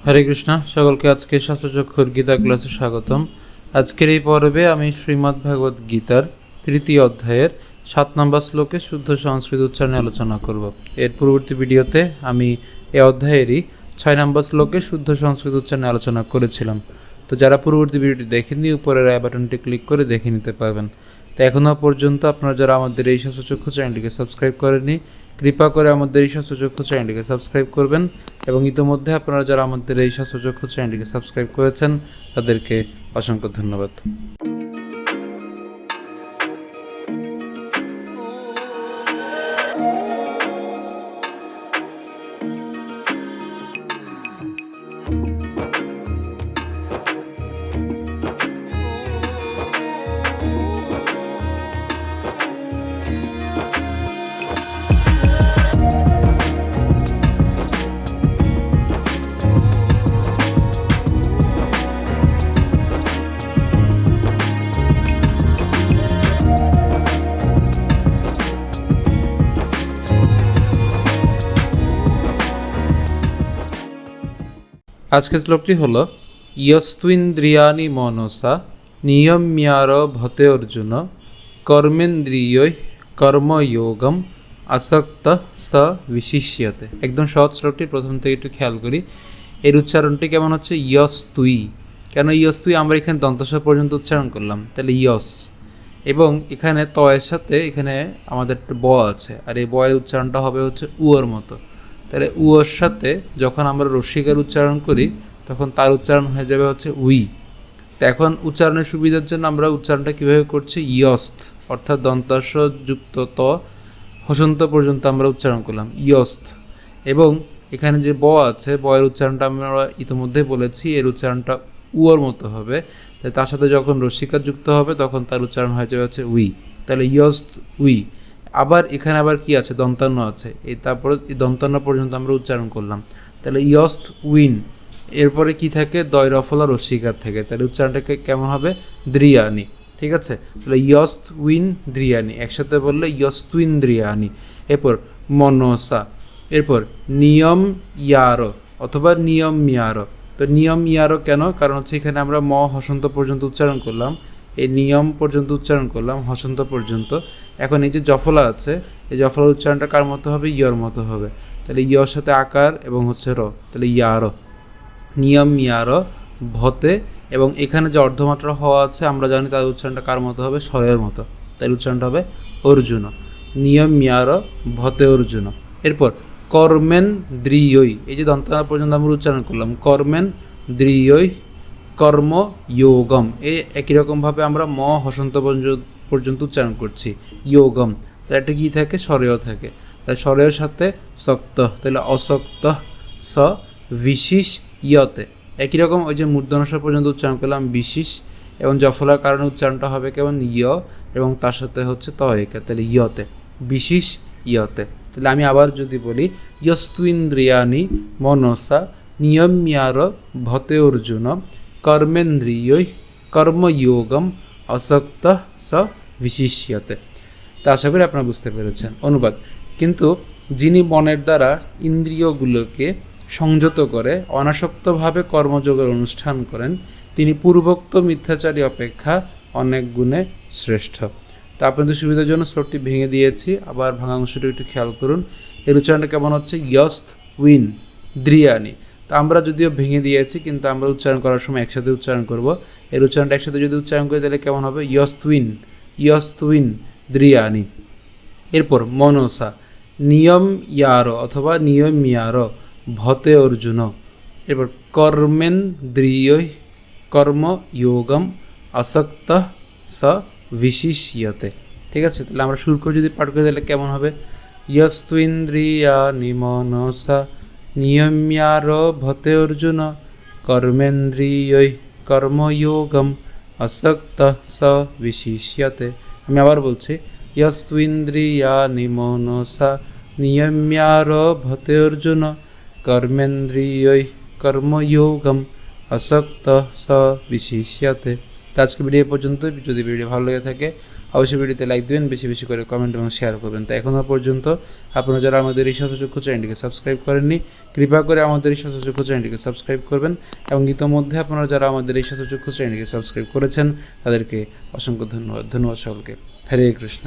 হরে কৃষ্ণ, সকলকে আজকে শাস্ত্রচক্ষুর গীতা ক্লাসে স্বাগতম। আজকের এই পর্বে আমি শ্রীমদ্ ভাগবত গীতার 3য় অধ্যায়ের 7 নম্বর শ্লোকে শুদ্ধ সংস্কৃত উচ্চারণে আলোচনা করব। এর পূর্ববর্তী ভিডিওতে আমি এই অধ্যায়েরই 6 নম্বর শ্লোকে শুদ্ধ সংস্কৃত উচ্চারণে আলোচনা করেছিলাম। তো যারা পূর্ববর্তী ভিডিওটি দেখেননি, উপরের আই বাটনটি ক্লিক করে দেখে নিতে পারবেন। তো এখনও পর্যন্ত আপনারা যারা আমাদের এই শাস্ত্রচক্ষু চ্যানেলটিকে সাবস্ক্রাইব করেননি, কৃপা করে আমাদের এই শাস্ত্রচক্ষু চ্যানেলটিকে সাবস্ক্রাইব করবেন, এবং ইতোমধ্যে আপনারা যারা আমাদের এই শাস্ত্রচক্ষু চ্যানেলটিকে সাবস্ক্রাইব করেছেন তাদেরকে অসংখ্য ধন্যবাদ। আজকের শ্লোকটি হল ইয়স্ত্বিন্দ্রিয়াণি মনসা নিয়ম্যার ভতে অর্জুন কর্মেন্দ্রিয় কর্মযোগম আসক্ত স বিশিষ্যতে। একদম সহজ শ্লোকটি প্রথম থেকে একটু খেয়াল করি। এর উচ্চারণটি কেমন হচ্ছে? ইয়স্তুই। কেন ইয়স্তুই? আমরা এখানে দন্তস্ব পর্যন্ত উচ্চারণ করলাম, তাহলে ইয়স, এবং এখানে তয়ের সাথে এখানে আমাদের ব আছে, আর এই বয়ের উচ্চারণটা হবে হচ্ছে উয়োর মতো। তাহলে উয়োর সাথে যখন আমরা রস্যিকার উচ্চারণ করি তখন তার উচ্চারণ হয়ে যাবে হচ্ছে উই। তো এখন উচ্চারণের সুবিধার জন্য আমরা উচ্চারণটা কীভাবে করছি? ইয়স্ত, অর্থাৎ দন্তাস্ব যুক্ত ত হসন্ত পর্যন্ত আমরা উচ্চারণ করলাম ইয়স্ত। এবং এখানে যে ব আছে, বয়ের উচ্চারণটা আমরা ইতিমধ্যেই বলেছি, এর উচ্চারণটা উয়োর মতো হবে। তাই তার সাথে যখন রস্যিকার যুক্ত হবে তখন তার উচ্চারণ হয়ে যাবে হচ্ছে উই। তাহলে ইয়স্ত উই। আবার এখানে আবার কি আছে? দন্তান্ন আছে, এই তারপরে এই দন্তান্ন পর্যন্ত আমরা উচ্চারণ করলাম, তাহলে ইয়স্ত উইন। এরপরে কি থাকে? দয় রফলা রস্যিকার থেকে, তাহলে উচ্চারণটাকে কেমন হবে? দ্রিয়ানি। ঠিক আছে, তাহলে ইয়স্ত উইন দ্রিয়ানি, একসাথে বললে ইয়স্তুইন দ্রিয়ানি। এরপর মনসা, এরপর নিয়ম ইয়ারো অথবা নিয়ম মিয়ারো। তো নিয়ম ইয়ারো কেন? কারণ হচ্ছে এখানে আমরা ম হসন্ত পর্যন্ত উচ্চারণ করলাম, এই নিয়ম পর্যন্ত উচ্চারণ করলাম, হসন্ত পর্যন্ত। এখন এই যে জফলা আছে, এই জফলার উচ্চারণটা কার মতো হবে? ইয়র মতো হবে। তাহলে ইয়র সাথে আকার এবং হচ্ছে র, তাহলে ইয়ার, নিয়ম ইয়ার ভতে। এবং এখানে যে অর্ধমাত্রা হওয়া আছে আমরা জানি তার উচ্চারণটা কার মতো হবে? স্বরের মতো, তাই উচ্চারণটা হবে অর্জুন। নিয়ম ইয়ার ভতে অর্জুন। এরপর কর্মেন দ্রিয়ই, এই যে দন্তানা পর্যন্ত আমরা উচ্চারণ করলাম, কর্মেন দ্রিয়ই কর্মযোগম। এই একই রকমভাবে আমরা ম হসন্ত পর্যন্ত উচ্চারণ করছি, যোগম। তাহলে একটা কী থাকে? স্বরেও থাকে, তাহলে স্বরের সাথে শক্ত, তাহলে অশক্ত স বিশিষ ইয়তে। একই রকম ওই যে মূর্ধন্য পর্যন্ত উচ্চারণ করলাম বিশিষ, এবং জফলার কারণে উচ্চারণটা হবে কেমন? ইয়, এবং তার সাথে হচ্ছে তয়কে, তাহলে ইয়তে, বিশিষ ইয়তে। তাহলে আমি আবার যদি বলি, ইয়স্ত্বিন্দ্রিয়াণি মনসা নিয়ম্যার ভতে অর্জুন কর্মেন্দ্রিয় কর্মযোগম আসক্ত স বিশিষ্যতে। তা আশা করি আপনারা বুঝতে পেরেছেন। অনুবাদ: কিন্তু যিনি মনের দ্বারা ইন্দ্রিয়গুলোকে সংযত করে অনাসক্তভাবে কর্মযোগের অনুষ্ঠান করেন, তিনি পূর্বোক্ত মিথ্যাচারী অপেক্ষা অনেক গুণে শ্রেষ্ঠ। তা আপনাদের সুবিধার জন্য শ্লোকটি ভেঙে দিয়েছি, আবার ভাঙা অংশটি একটু খেয়াল করুন। এর উচ্চারণটা কেমন হচ্ছে? ইয়স্ত উইন দ্রিয়ানি। তা আমরা যদিও ভেঙে দিয়েছি, কিন্তু আমরা উচ্চারণ করার সময় একসাথে উচ্চারণ করব। এর উচ্চারণটা একসাথে যদি উচ্চারণ করি তাহলে কেমন হবে? ইয়স্তুইন দ্রিয়ানি। এরপর মনসা নিয়ম ইয়ারো অথবা নিয়ম ইয়ারো ভতে অর্জুন। এরপর কর্মেন্দ্রিয় কর্মযোগম আসক্ত স বিশিষ্যতে। ঠিক আছে, তাহলে আমরা শুরু করে যদি পাঠ করি তাহলে কেমন হবে? ইয়স্ত্বিন্দ্রিয়াণি মনসা নিয়ম্যার ভতে অর্জুন কর্মেন্দ্রিয় কর্মযোগম আসক্ত স বিশিষ্যতে। আমি আবার বলছি, ইয়স্ত্বিন্দ্রিয়াণি মনসা নিয়ম্যার ভতে অর্জুন কর্মেন্দ্রিয় কর্মযোগম আসক্ত স বিশিষ্যতে। আজকে ভিডিও পর্যন্ত। যদি ভিডিও ভালো লেগে থাকে অবশ্যই ভিডিওতে লাইক দেবেন, বেশি বেশি করে কমেন্ট এবং শেয়ার করবেন। তো এখনও পর্যন্ত আপনারা যারা আমাদের এই শতচক্ষু চ্যানেলটিকে সাবস্ক্রাইব করেননি, কৃপা করে আমাদের এই শতচক্ষু চ্যানেলটিকে সাবস্ক্রাইব করবেন, এবং ইতোমধ্যে আপনারা যারা আমাদের এই শতচক্ষু চ্যানেলটিকে সাবস্ক্রাইব করেছেন তাদেরকে অসংখ্য ধন্যবাদ। ধন্যবাদ সকলকে। হরে কৃষ্ণ।